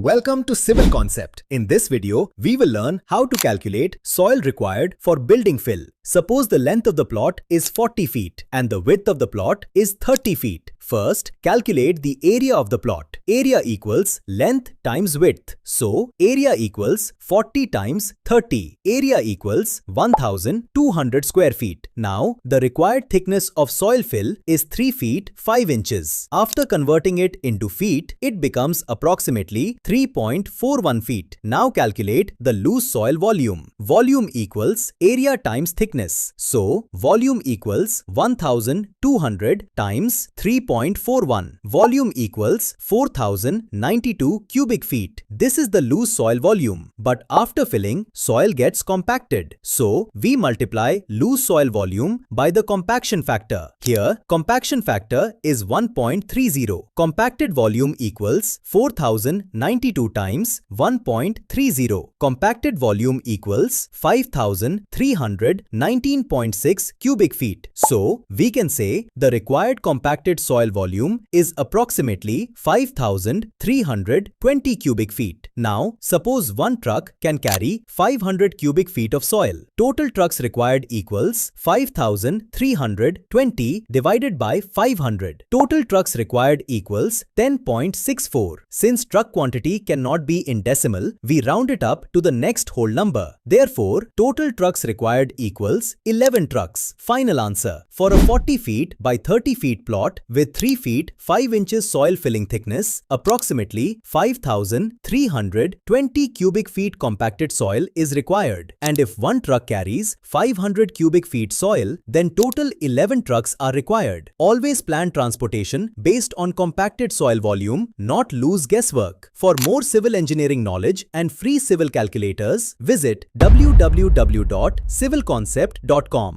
Welcome to Civil Concept. In this video, we will learn how to calculate soil required for building fill. Suppose the length of the plot is 40 feet and the width of the plot is 30 feet. First, calculate the area of the plot. Area equals length times width. So, area equals 40 times 30. Area equals 1200 square feet. Now, the required thickness of soil fill is 3 feet 5 inches. After converting it into feet, it becomes approximately 3.41 feet. Now calculate the loose soil volume. Volume equals area times thickness. So, volume equals 1200 times 3.41. Volume equals 4092 cubic feet. This is the loose soil volume. But after filling, soil gets compacted. So, we multiply loose soil volume by the compaction factor. Here, compaction factor is 1.30. Compacted volume equals 4092 times 1.30. Compacted volume equals 5319.6 cubic feet. So, we can say the required compacted soil volume is approximately 5320 cubic feet. Now, suppose one truck can carry 500 cubic feet of soil. Total trucks required equals 5320 divided by 500. Total trucks required equals 10.64. Since truck quantity cannot be in decimal, we round it up to the next whole number. Therefore, total trucks required equals 11 trucks. Final answer. For a 40 feet by 30 feet plot with 3 feet 5 inches soil filling thickness, approximately 5320 cubic feet compacted soil is required. And if one truck carries 500 cubic feet soil, then total 11 trucks are required. Always plan transportation based on compacted soil volume, not lose guesswork. For more civil engineering knowledge and free civil calculators, visit www.civilconcept.com.